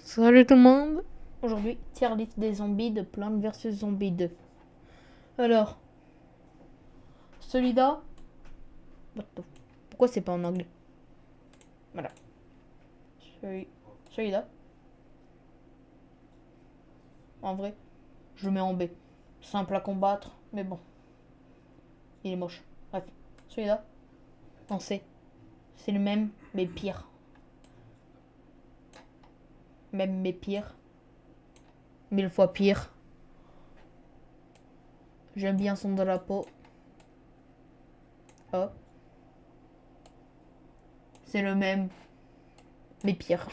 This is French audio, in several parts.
Salut tout le monde. Aujourd'hui, tier list des zombies de Plants vs Zombies 2. Alors, celui-là... Pourquoi c'est pas en anglais? Voilà. Celui-là. En vrai, je le mets en B. Simple à combattre, mais bon. Il est moche. Bref. Celui-là, en C. C'est le même, mais pire. Même, mais pire. 1000 fois pire. J'aime bien son drapeau. Oh. C'est le même, mais pire.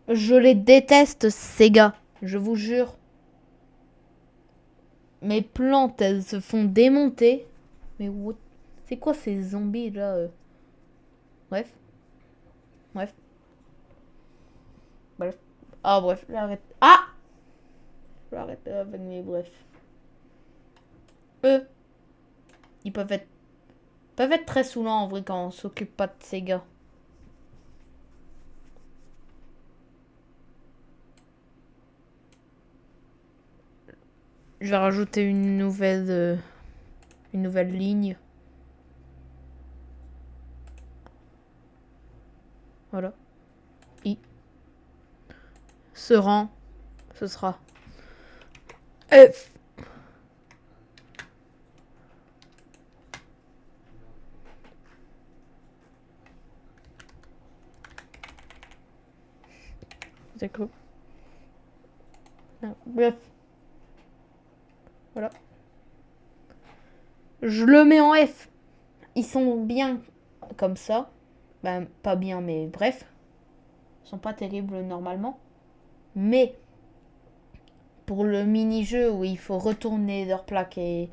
Je les déteste, ces gars. Je vous jure. Mes plantes, elles se font démonter. Mais what? C'est quoi ces zombies là Bref. Bref. Bref. Ah, bref. J'arrête. Ah! J'arrête avec mes bref. Eux, ils peuvent être très saoulants en vrai quand on s'occupe pas de ces gars. Je vais rajouter une nouvelle ligne. Voilà. I. Ce rang, ce sera F. C'est cool. Non, bref. Voilà. Je le mets en F. Ils sont bien comme ça. Ben, pas bien, mais bref. Ils sont pas terribles normalement. Mais pour le mini-jeu où il faut retourner leur plaque et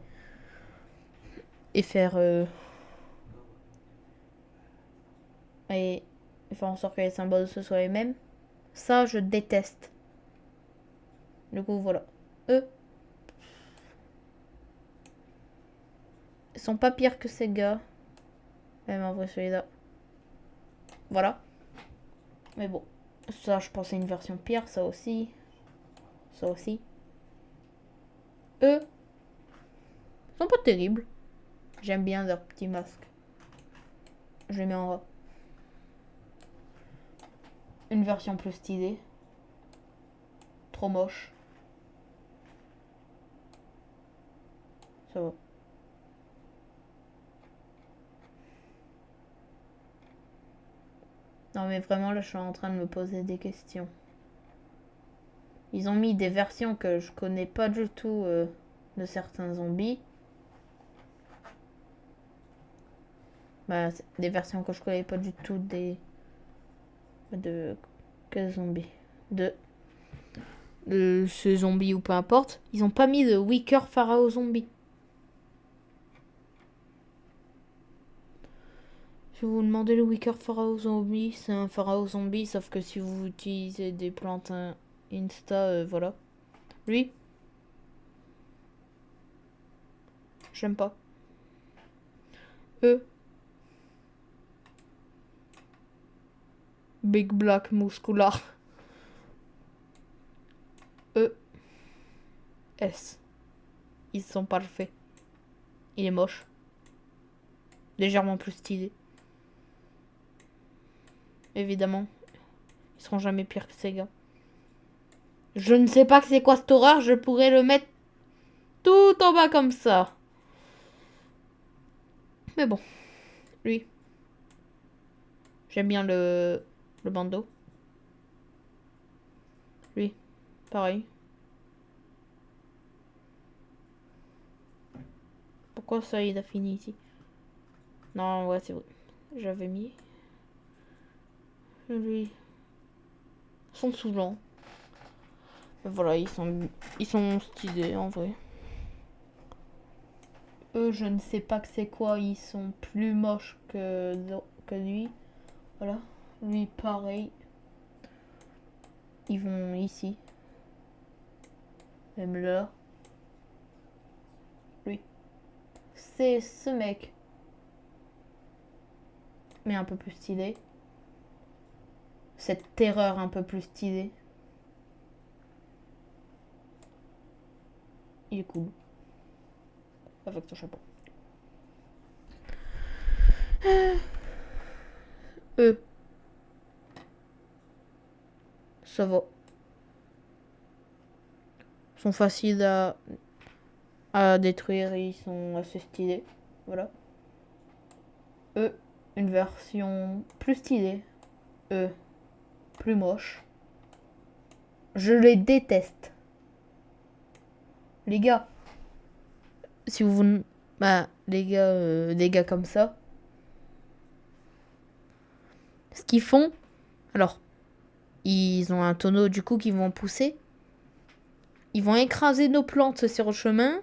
faire. Et faire en sorte que les symboles ce soient les mêmes, ça je déteste. Du coup, voilà. Eux, ils sont pas pires que ces gars. Même en vrai, celui-là. Voilà. Mais bon. Ça, je pensais une version pire, ça aussi. Ça aussi. Eux, ils sont pas terribles. J'aime bien leur petit masque. Je les mets en A. Une version plus stylée. Trop moche. Ça va. Non mais vraiment là je suis en train de me poser des questions. Ils ont mis des versions que je connais pas du tout de certains zombies. Bah, des versions que je connais pas du tout de quel zombie de ce zombie ou peu importe. Ils ont pas mis de Weaker Pharaoh Zombie. Si vous vous demandez le Weaker Pharaoh Zombie, c'est un Pharaoh Zombie, sauf que si vous utilisez des plantes Insta, voilà. Lui, j'aime pas. Eux, Big Black Muscular. Eux, S. Ils sont parfaits. Il est moche. Légèrement plus stylé. Évidemment. Ils seront jamais pires que ces gars. Je ne sais pas que c'est quoi cette horreur. Je pourrais le mettre tout en bas comme ça. Mais bon. Lui. J'aime bien le bandeau. Lui. Pareil. Pourquoi ça il a fini ici? Non, ouais, c'est vrai. J'avais mis. Lui. Ils sont saoulants. Voilà, ils sont stylés en vrai. Eux, je ne sais pas que c'est quoi. Ils sont plus moches que lui. Voilà. Lui, pareil. Ils vont ici. Même là. Lui. C'est ce mec. Mais un peu plus stylé. cette terreur un peu plus stylée. Il est cool. Avec ton chapeau. Ça va. Ils sont faciles à détruire et ils sont assez stylés. Voilà. Une version plus stylée. Plus moche. Je les déteste. Les gars. Si vous... Bah, les gars, des gars comme ça. Ce qu'ils font... Alors, ils ont un tonneau du coup qu'ils vont pousser. Ils vont écraser nos plantes sur le chemin.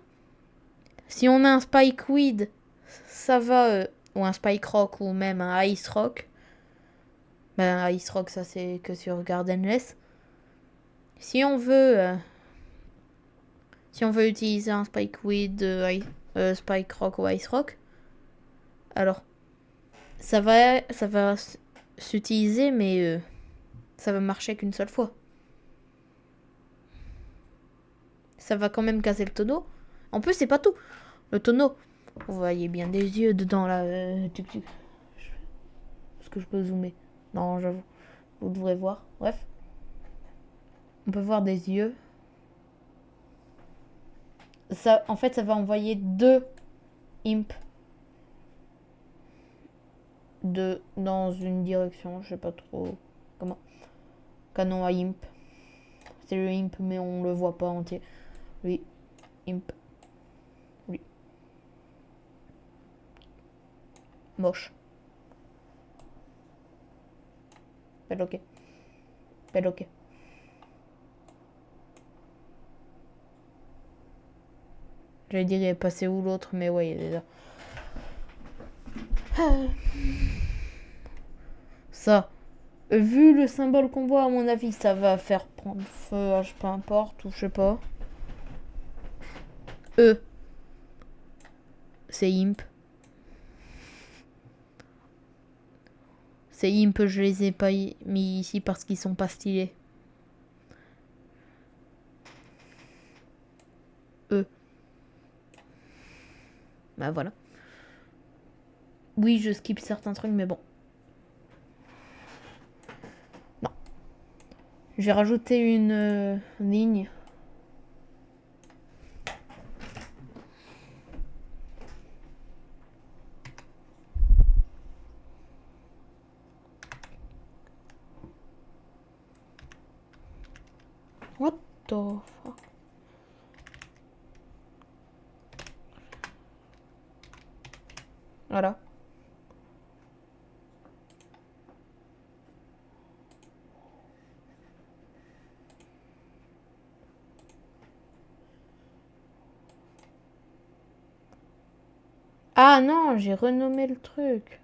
Si on a un spike weed, ça va... ou un spike rock ou même un ice rock. Ben, un ice rock, ça c'est que sur Gardenless. Si on veut utiliser un spike weed, spike rock ou ice rock, alors ça va s'utiliser, mais ça va marcher qu'une seule fois. Ça va quand même casser le tonneau. En plus, c'est pas tout. Le tonneau, vous voyez bien des yeux dedans là. Est-ce que je peux zoomer? Non, j'avoue. Vous devrez voir. Bref. On peut voir des yeux. Ça, en fait, ça va envoyer 2 imps dans une direction. Je sais pas trop comment. Canon à imp. C'est le imp, mais on le voit pas entier. Oui. Imp. Oui. Moche. Bel ok. Bel ok. J'allais dire il est passé où l'autre, mais ouais, il est là. Ça, vu le symbole qu'on voit, à mon avis, ça va faire prendre feu, peu importe, ou je sais pas. C'est imp. C'est imp, je les ai pas mis ici parce qu'ils sont pas stylés. Bah voilà. Oui, je skip certains trucs, mais bon. Non. J'ai rajouté une ligne. What the fuck? Voilà. Ah non, j'ai renommé le truc.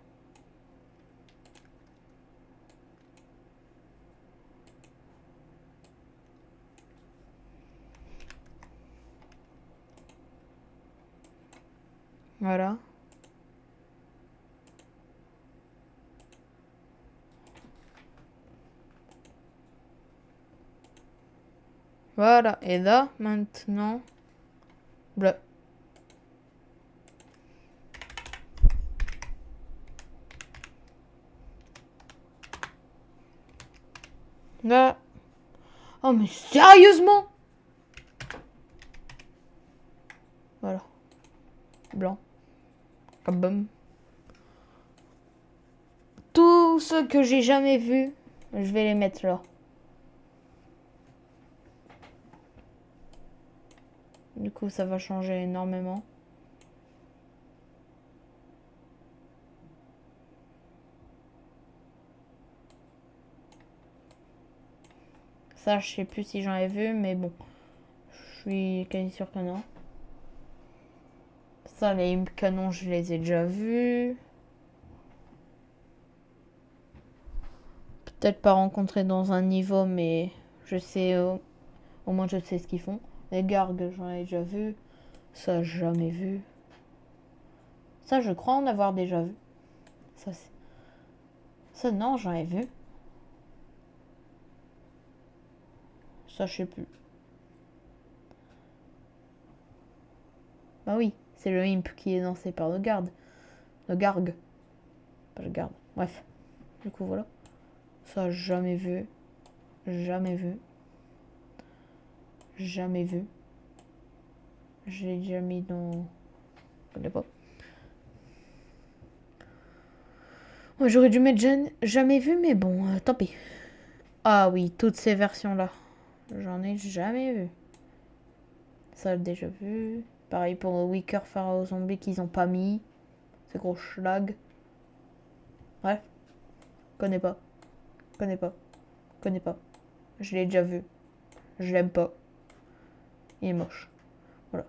Voilà. Voilà. Et là, maintenant, bleu. Là. Oh, mais sérieusement? Voilà. Blanc. Kabam. Tous ceux que j'ai jamais vus, je vais les mettre là. Du coup, ça va changer énormément. Ça, je sais plus si j'en ai vu, mais bon. Je suis quasi sûr que non. Ça, les canons, je les ai déjà vus. Peut-être pas rencontrés dans un niveau, mais je sais, au moins je sais ce qu'ils font. Les gargues, j'en ai déjà vu. Ça, jamais vu. Ça, je crois en avoir déjà vu. Ça, non, j'en ai vu. Ça, je sais plus. Bah oui, c'est le imp qui est lancé par le garde. Le gargue. Pas le garde. Bref. Du coup, voilà. Ça, jamais vu. Jamais vu. Jamais vu. Je l'ai déjà mis dans... Je connais pas. Ouais, j'aurais dû mettre jamais vu, mais bon, tant pis. Ah oui, toutes ces versions-là. J'en ai jamais vu. Ça, déjà vu. Pareil pour le Weaker Pharaoh Zombie qu'ils ont pas mis. C'est gros schlag. Bref. Connais pas. Connais pas. Connais pas. Je l'ai déjà vu. Je l'aime pas. Il est moche. Voilà.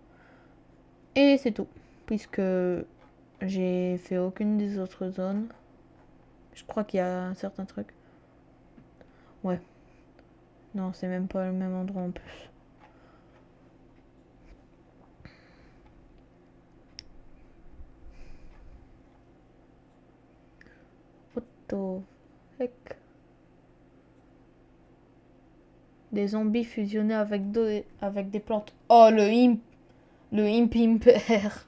Et c'est tout. Puisque j'ai fait aucune des autres zones. Je crois qu'il y a un certain truc. Ouais. Non, c'est même pas le même endroit en plus. What the heck? Des zombies fusionnés avec des plantes. Oh, le imp. Le imp imper.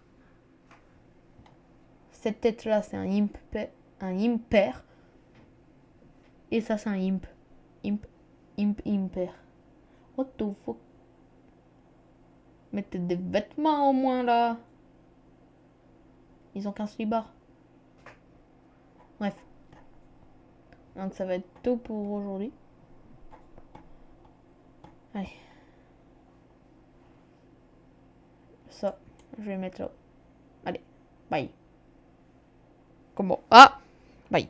Cette tête-là, c'est un imp. Un imper. Et ça, c'est un imp. Imp. Imp imper. What the fuck? Mettez des vêtements au moins là. Ils ont qu'un slibard. Bref. Donc ça va être tout pour aujourd'hui. Allez. Ça, je vais mettre là. Allez. Bye. Comment? Ah! Bye.